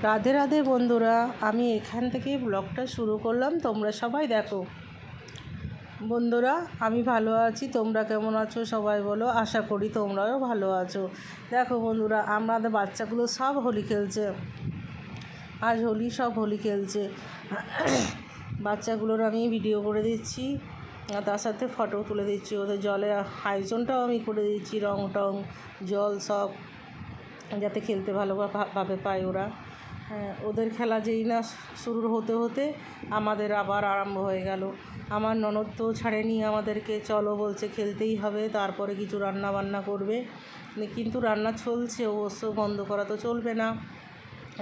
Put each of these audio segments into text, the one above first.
রাধে রাধে বন্ধুরা, আমি এখান থেকে ব্লগটা শুরু করলাম। তোমরা সবাই দেখো। বন্ধুরা, আমি ভালো আছি, তোমরা কেমন আছো সবাই বলো। আশা করি তোমরাও ভালো আছো। দেখো বন্ধুরা, আমাদের বাচ্চাগুলো সব হোলি খেলছে। আজ হোলি, সব হোলি খেলছে। বাচ্চাগুলোর আমি ভিডিও করে দিচ্ছি, তার সাথে ফটো তুলে দিচ্ছি। ওদের জলের আয়োজনটাও আমি করে দিচ্ছি, রং টং জল সব, যাতে খেলতে ভালোভাবে পায় ওরা। ওদের খেলা যেই না শুরু হতে হতে আমাদের আবার আরম্ভ হয়ে গেল। আমার ননদ তো ছাড়েনি আমাদেরকে, চলো বলছে, খেলতেই হবে। তারপরে কিছু রান্না বান্না করবে, কিন্তু রান্না চলছে অবশ্য, বন্ধ করা তো চলবে না।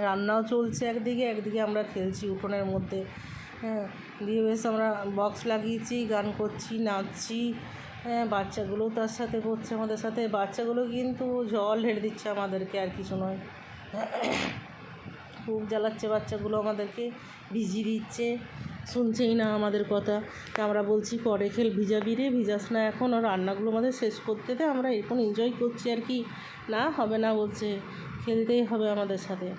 রান্নাও চলছে একদিকে, একদিকে আমরা খেলছি উঠোনের মধ্যে। দিয়ে বেশ আমরা বক্স লাগিয়েছি, গান করছি, নাচছি। বাচ্চাগুলোও তার সাথে করছে আমাদের সাথে। বাচ্চাগুলো কিন্তু জল ঢেলে দিচ্ছে আমাদেরকে, আর কিছু নয়। খুব জ্বালাচ্ছে বাচ্চাগুলো, আমাদেরকে ভিজিয়ে দিচ্ছে, শুনছেই না আমাদের কথা। আমরা বলছি পরে ভিজাবি রে, ভিজাস না এখন, আর রান্নাগুলো আমাদের শেষ করতে দে, আমরা এখন এনজয় করছি আর কি। না হবে না বলছে, খেলতেই হবে আমাদের সাথে।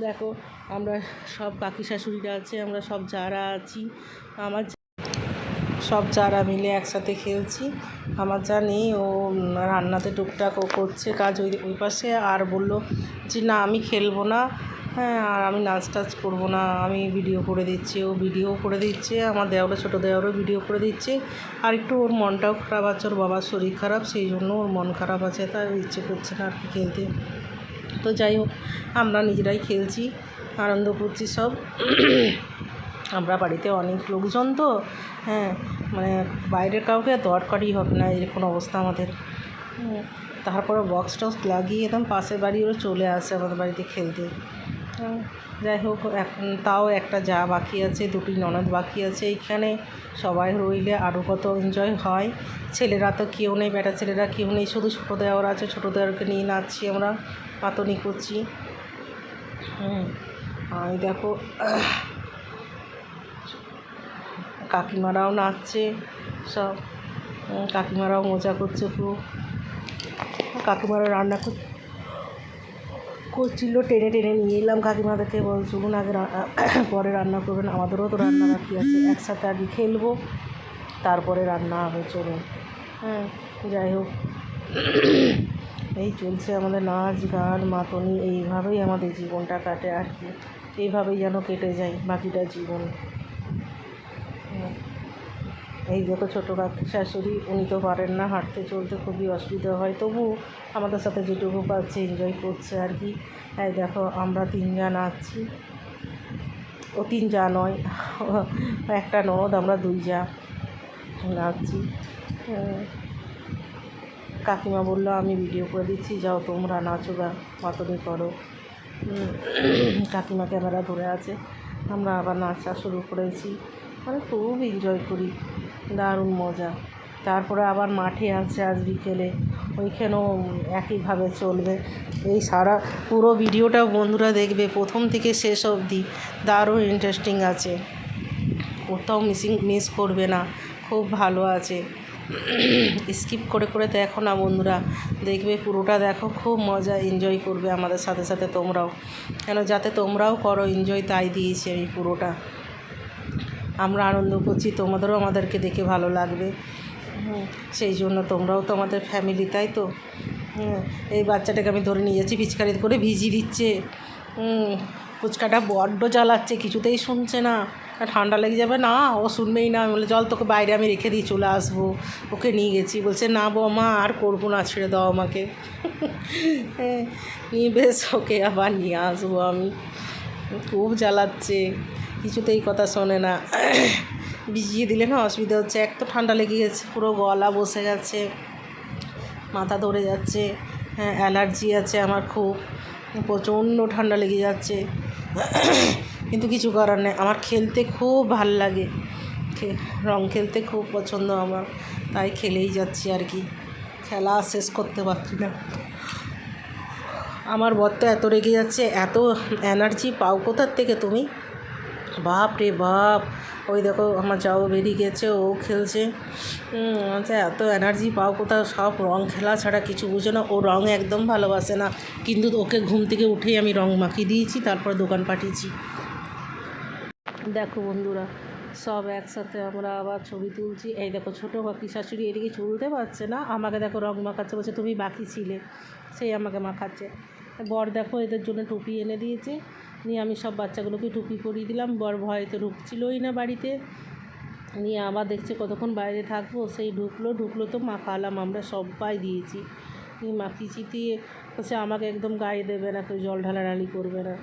দেখো, আমরা সব কাকি শাশুড়িরা আছে, আমরা সব যারা আছি, আমার সব যারা মিলে একসাথে খেলছি। আমার যা নেই, ও রান্নাতে টুকটাক ও করছে কাজ ওই পাশে, আর বললো যে না আমি খেলবো না, আর আমি নাচ টাচ করবো না, আমি ভিডিও করে দিচ্ছি। ও ভিডিও করে দিচ্ছে, আমার দেওরও, ছোটো দেওরও ভিডিও করে দিচ্ছে। আর একটু ওর মনটাও খারাপ আছে, ওর বাবার শরীর খারাপ, সেই জন্য ওর মন খারাপ আছে, তাই ইচ্ছে করছে না আর কি খেলতে। তো যাই হোক, আমরা নিজেরাই খেলছি, আনন্দ করছি সব। আমরা বাড়িতে অনেক লোকজন তো, মানে বাইরের কাউকে দরকারই হবে না, এরকম অবস্থা আমাদের। তারপরে বক্স টক্স লাগিয়ে একদম পাশের বাড়ি ওরা চলে আসে আমাদের বাড়িতে খেলতে। যাই হোক, এখন তাও একটা যা বাকি আছে, দুটি ননদ বাকি আছে। এইখানে সবাই রইলে আরও কত এনজয় হয়। ছেলেরা তো কেউ নেই, বেটা ছেলেরা কেউ নেই, শুধু ছোটো দেওয়ার আছে। ছোটো দেওয়ারকে নিয়ে নাচছি আমরা, পাতনি করছি। আর দেখো, কাকিমারাও নাচছে সব, কাকিমারাও মজা করছে খুব। কাকিমারা রান্না করছিল, টেনে টেনে নিয়ে এলাম কাকিমাদেরকে, চলুন আগে পরে রান্না করবেন, আমাদেরও তো রান্না বাকি আছে, একসাথে আগে খেলবো, তারপরে রান্না হবে, চলুন। যাই হোক, এই চলছে আমাদের নাচ গান মাতনি, এইভাবেই আমাদের জীবনটা কাটে আর কি। এইভাবেই যেন কেটে যায় বাকিটা জীবন। এই দেখো, ছোটো কাকি শাশুড়ি, উনি তো পারেন না হাঁটতে চলতে, খুবই অসুবিধা হয়, তবু আমাদের সাথে যেটুকু পাচ্ছে এনজয় করছে আর কি। এই দেখো, আমরা তিনজন আছি, ও তিন যা নয়, একটা ননদ, আমরা দুই যা নাচছি। কাকিমা বললো আমি ভিডিও করে দিচ্ছি, যাও তোমরা নাচো গা, মাতনি করো। কাকিমা ক্যামেরা ধরে আছে, আমরা আবার নাচা শুরু করেছি। মানে খুব এনজয় করি, দারুণ মজা। তারপরে আবার মাঠে আছে আজ বিকেলে, ওইখানেও একইভাবে চলবে। এই সারা পুরো ভিডিওটা বন্ধুরা দেখবে প্রথম থেকে শেষ অবধি, দারুণ ইন্টারেস্টিং আছে, কোথাও মিস করবে না, খুব ভালো আছে। স্কিপ করে করে দেখো না বন্ধুরা, দেখবে পুরোটা দেখো, খুব মজা এনজয় করবে আমাদের সাথে সাথে তোমরাও, কেন যাতে তোমরাও করো এনজয়, তাই দিয়েছি আমি পুরোটা। আমরা আনন্দ করছি, তোমাদেরও আমাদেরকে দেখে ভালো লাগবে, সেই জন্য তোমরাও তো আমাদের ফ্যামিলি, তাই তো। এই বাচ্চাটাকে আমি ধরে নিয়ে যাচ্ছি, পিচকারি করে ভিজিয়ে দিচ্ছে। ফুচকাটা বড্ড জ্বালাচ্ছে, কিছুতেই শুনছে না, ঠান্ডা লেগে যাবে না, ও শুনবেই না। আমি বলে জল তোকে বাইরে আমি রেখে দিয়ে চলে আসবো, ওকে নিয়ে গেছি, বলছে না বৌমা আর করবো না, ছেড়ে দাও আমাকে। নিয়ে বেশ ওকে আবার নিয়ে আসবো আমি, খুব জ্বালাচ্ছে, কিছুতেই কথা শোনে না। ভিজিয়ে দিলে না অসুবিধা হচ্ছে, এক তো ঠান্ডা লেগে গেছে, পুরো গলা বসে গেছে, মাথা ধরে যাচ্ছে, অ্যালার্জি আছে আমার, খুব প্রচণ্ড ঠান্ডা লেগে যাচ্ছে। কিন্তু কিছু করার নেই, আমার খেলতে খুব ভাল লাগে, রং খেলতে খুব পছন্দ আমার, তাই খেলেই যাচ্ছি আর কি, খেলা শেষ করতে পারছি না। আমার বর তো এত রেগে যাচ্ছে, এত এনার্জি পাও কোথার থেকে তুমি? বাপ রে বাপ, ওই দেখো আমার যাও বেরিয়ে গেছে, ও খেলছে। আচ্ছা, এত এনার্জি পাও কোথাও? সব রং খেলা ছাড়া কিছু বুঝে না। ও রং একদম ভালোবাসে না, কিন্তু ওকে ঘুম থেকে উঠেই আমি রং মাখিয়ে দিয়েছি, তারপর দোকান পাঠিয়েছি। দেখো বন্ধুরা, সব একসাথে আমরা আবার ছবি তুলছি। এই দেখো ছোটো বাকি শাশুড়ি এদিকে চলতে পারছে না, আমাকে দেখো রং মাখাচ্ছে, বলছে তুমি বাকি ছিলে, সেই আমাকে মাখাচ্ছে। বর দেখো এদের জন্য টুপি এনে দিয়েছে, নিয়ে আমি সব বাচ্চাগুলোকে টুপি পরিয়ে দিলাম। বর ভয়তে ঢুকছিলই না বাড়িতে, নিয়ে আবার দেখছে কতক্ষণ বাইরে থাকবো, সেই ঢুকলো তো মাখালাম, আমরা সবাই দিয়েছি। নিয়ে মাখিয়েছি দিয়ে বলছে আমাকে একদম গায়ে দেবে না, কেউ জল ঢালাঢালি করবে না।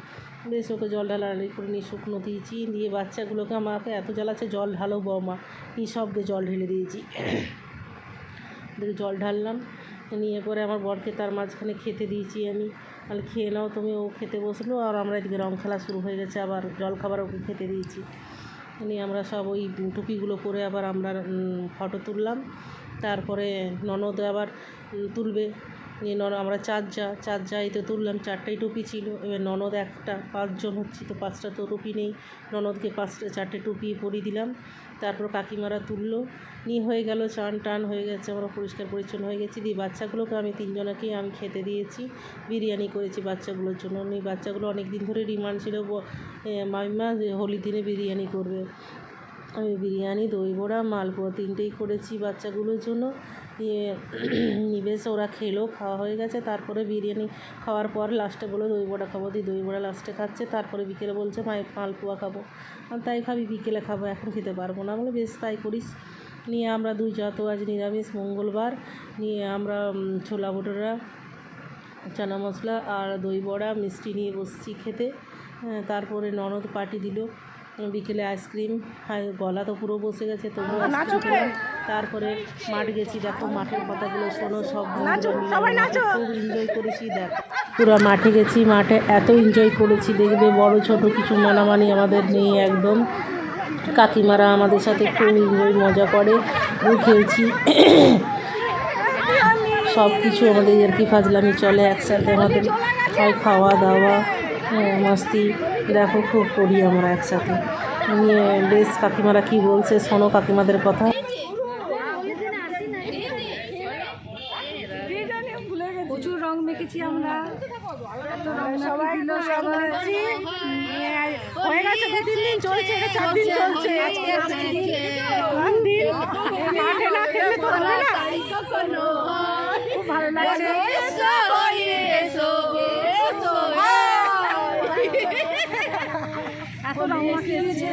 বেশ ওকে জল ঢালাঢালি করে নিয়ে শুকনো দিয়েছি, দিয়ে বাচ্চাগুলোকে আমাকে এত জ্বালাচ্ছে, জল ঢালো বৌমা, এই সবকে জল ঢেলে দিয়েছি। দিয়ে জল ঢাললাম, নিয়ে পরে আমার বরকে তার মাঝখানে খেতে দিয়েছি আমি, তাহলে খেয়ে নাও তুমি। ও খেতে বসলো, আর আমরা এদিকে রং খেলা শুরু হয়ে গেছে, আবার জল খাবার ওকে খেতে দিয়েছি। নিয়ে আমরা সব ওই টুপিগুলো পরে আবার আমরা ফটো তুললাম। তারপরে ননদ আবার তুলবে, নিয়ে আমরা চার যাই তো তুললাম, 4টাই টুপি ছিল। এবার ননদ একটা, 5জন হচ্ছি তো 5টা তো টুপি নেই, ননদকে 4টে টুপি পরিয়ে দিলাম। তারপর কাকিমারা তুললো, নিয়ে হয়ে গেল, চান টান হয়ে গেছে, আমরা পরিষ্কার পরিচ্ছন্ন হয়ে গেছি। দিয়ে বাচ্চাগুলোকে আমি 3জনকেই আমি খেতে দিয়েছি, বিরিয়ানি করেছি বাচ্চাগুলোর জন্য। নিয়ে বাচ্চাগুলো অনেক দিন ধরে ডিমান্ড ছিল, মামিমা হোলির দিনে বিরিয়ানি করবে। আমি বিরিয়ানি, দই বড়া, মালপোয়া 3টেই করেছি বাচ্চাগুলোর জন্য। নিয়ে বেশ ওরা খেলো, খাওয়া হয়ে গেছে। তারপরে বিরিয়ানি খাওয়ার পর লাস্টে বলে দই বড়া খাবো, দিয়ে দই বড়া লাস্টে খাচ্ছে। তারপরে বিকেলে বলছে মালপোয়া খাবো। তাই খাবি? বিকেলে খাবো, এখন খেতে পারবো না। বলে বেশ তাই করিস। নিয়ে আমরা 2 যা তো আজ নিরামিষ মঙ্গলবার, নিয়ে আমরা ছোলা ভটোরা, চানা মশলা আর দই বড়া মিষ্টি নিয়ে বসছি খেতে। তারপরে ননদ পার্টি দিল, বিকেলে আইসক্রিম, গলা তো পুরো বসে গেছে, তবুও আইসক্রিম খেলাম। তারপরে মাঠ গেছি, দেখো মাঠের কথাগুলো শোনো, সব খুব এনজয় করেছি। দেখো পুরো মাঠে গেছি, মাঠে এত এনজয় করেছি, দেখবে বড় ছোট কিছু মানামানি আমাদের নেই একদম। কাকিমারা আমাদের সাথে খুব এনজয় মজা করে, খেলছি, সব কিছু আমাদের আর কি ফাজলামি চলে একসাথে, আমাদের খাওয়া দাওয়া মাস্তি দেখো খুব করি আমরা একসাথে। নিয়ে বেশ কাকিমারা কি বলছে শোনো, কাকিমাদের কথা। প্রচুর রং মেখেছি আমরা, সবাই হয়ে গেছে, 2-3 দিন চলছে, 4 দিন চলছে। খুব ভালো লাগছে। এত রং মাখিয়ে দিয়েছে,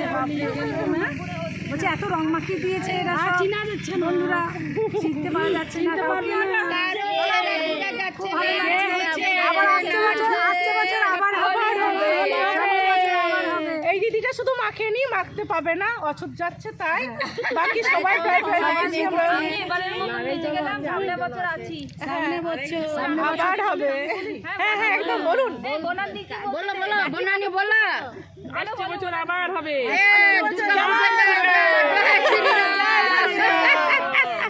বলছে এত রং মাখিয়ে দিয়েছে, চিনা যাচ্ছে বন্ধুরা, চিনতে পারা যাচ্ছে না। এই দিদিটা শুধু মাখেনি, মাখতে পাবে না, অছুত যাচ্ছে তাই, বাকি সবাই প্রায় মাখেছি আমরা। আবার হবে। হ্যাঁ হ্যাঁ একদম বলুন, বছর আবার হবে।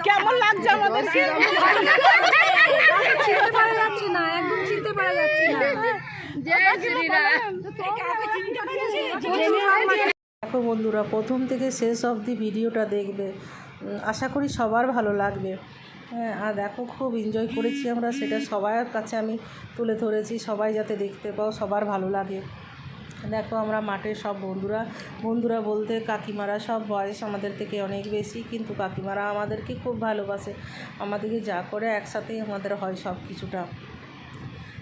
কেমন লাগছে আমাদেরকে? চিনতে পারা যাচ্ছে না, একদম চিনতে পারা যাচ্ছে না। দেখো বন্ধুরা, প্রথম থেকে শেষ অবধি ভিডিওটা দেখবে, আশা করি সবার ভালো লাগবে। হ্যাঁ, আর দেখো খুব এনজয় করেছি আমরা, সেটা সবার কাছে আমি তুলে ধরেছি, সবাই যাতে দেখতে পাও, সবার ভালো লাগে। দেখো আমরা মাঠে সব বন্ধুরা বলতে কাকিমারা, সব বয়স আমাদের থেকে অনেক বেশি, কিন্তু কাকিমারা আমাদেরকে খুব ভালোবাসে, আমাদেরকে যা করে একসাথেই আমাদের হয় সব কিছুটা।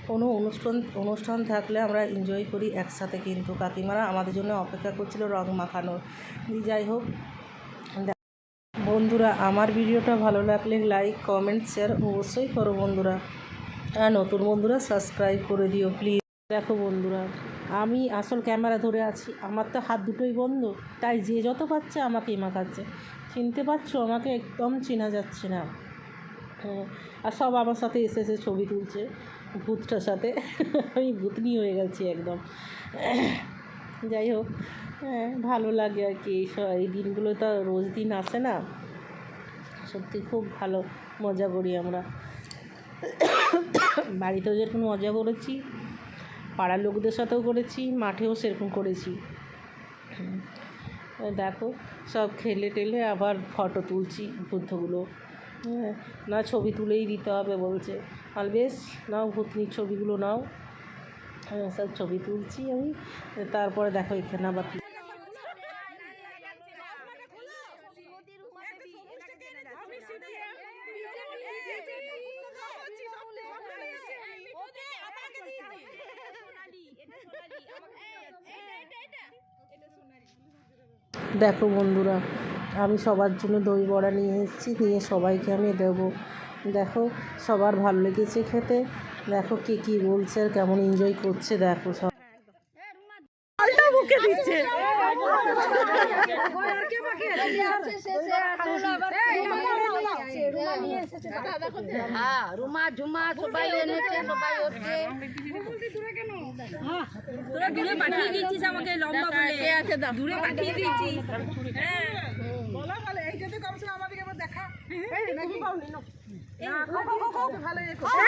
কোনো অনুষ্ঠান থাকলে আমরা এনজয় করি একসাথে, কিন্তু কাকিমারা আমাদের জন্য অপেক্ষা করছিল রং মাখানোর। যাই হোক বন্ধুরা, আমার ভিডিওটা ভালো লাগলে লাইক কমেন্ট শেয়ার অবশ্যই করো বন্ধুরা, আর নতুন বন্ধুরা সাবস্ক্রাইব করে দিও প্লিজ। দেখো বন্ধুরা, আমি আসল ক্যামেরা ধরে আছি, আমার তো হাত দুটোই বন্ধ, তাই যে যত পাচ্ছে আমাকেই মাখাচ্ছে। চিনতে পারছো? আমাকে একদম চেনা যাচ্ছে না। আর সব আমার সাথে এসে ছবি তুলছে ভূতটার সাথে। আমি ভূতনি হয়ে গেছি একদম। যাই হোক, ভালো লাগে আর কি, এই দিনগুলো তো রোজ দিন আসে না, সত্যি খুব ভালো মজা করি আমরা। বাড়িতেও যেরকম মজা করেছি, পাড়ার লোকদের সাথেও করেছি, মাঠেও সেরকম করেছি। দেখো সব খেলে টেলে আবার ফটো তুলছি বুদ্ধগুলো। হ্যাঁ, না ছবি তুলেই দিতে হবে বলছে। আর বেশ নাও ভূতনির ছবিগুলো নাও। হ্যাঁ, সব ছবি তুলছি আমি। তারপরে দেখো এখানে আবার দেখো বন্ধুরা, আমি সবার জন্য দই বড়া নিয়ে এসেছি, নিয়ে সবাইকে আমি দেবো। দেখো সবার ভালো লেগেছে খেতে। দেখো কে কী বলছে আর কেমন এনজয় করছে দেখো সব। মুখে দিচ্ছে রুমা ঝুমা সবাই এনেছে, সবাই হচ্ছে। তোরা দূরে পাঠিয়ে দিয়েছিস আমাকে লম্বা বলে, দূরে পাঠিয়ে দিয়েছিস।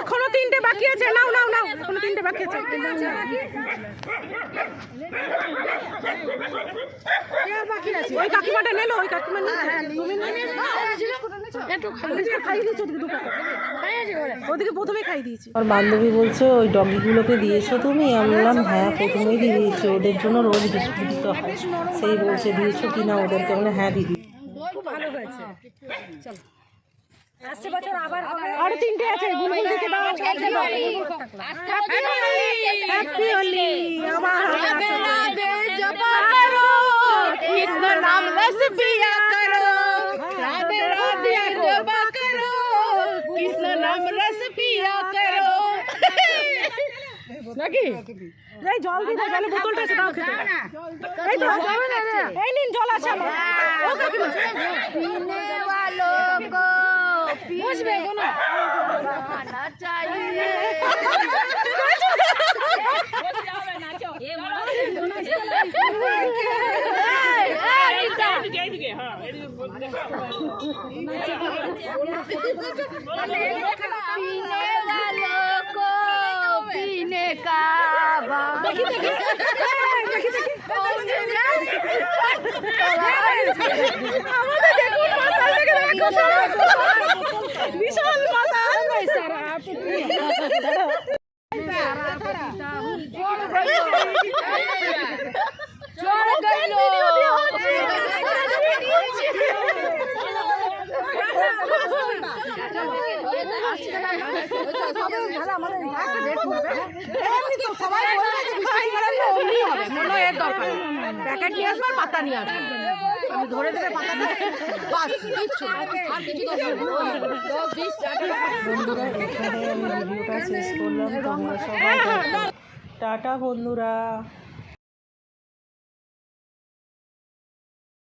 এখনো 3টে বাকি আছে, নাও নাও নাও, এখনো 3টে বাকি আছে। ওই কাকিমাটা নিলো, ওই কাকিমা খাইয়ে দিয়েছো ওদিকে প্রথমে খাইয়ে দিয়েছি। আমার বান্ধবী বলছে ওই ডগিগুলোকে দিয়েছো তুমি? আমি বললাম হ্যাঁ প্রথমেই দিয়ে দিয়েছি, ওদের জন্য রোজ বিস্কুট দিতে হয়। সেই বলছে দিয়েছো কি না ওদেরকে? বলে হ্যাঁ দিদি। খুব ভালো হয়েছে। চলো আসছে বছর আবার হবে। আর 3টে আছে, গুলগুলিকে দাও। হ্যাপি হোলি। আবার কৃষ্ণ নাম রস পিয়া করো, রাধে রাধে জবা করো, কৃষ্ণ নাম রস পিয়া করো। নাকি এই জল দিতে, জলে বোতলটা আছে দাও খেতে। এই তো এই নিন জল আছে আমার। ও কাকিমা पीने वालों को বসবে কোনো खाना चाहिए। पीने वालों को पीने का বিশাল মাথা প্যাকেট নিয়ে আসবার পাতা নিয়ে আসবে, আমি ধরে দেবে পাতাটা বাস কিচ্ছু আর কিছু বন্ধুরা এখানে আমি ভিডিওটা শেষ করলাম। তোমরা সবাই টাটা বন্ধুরা।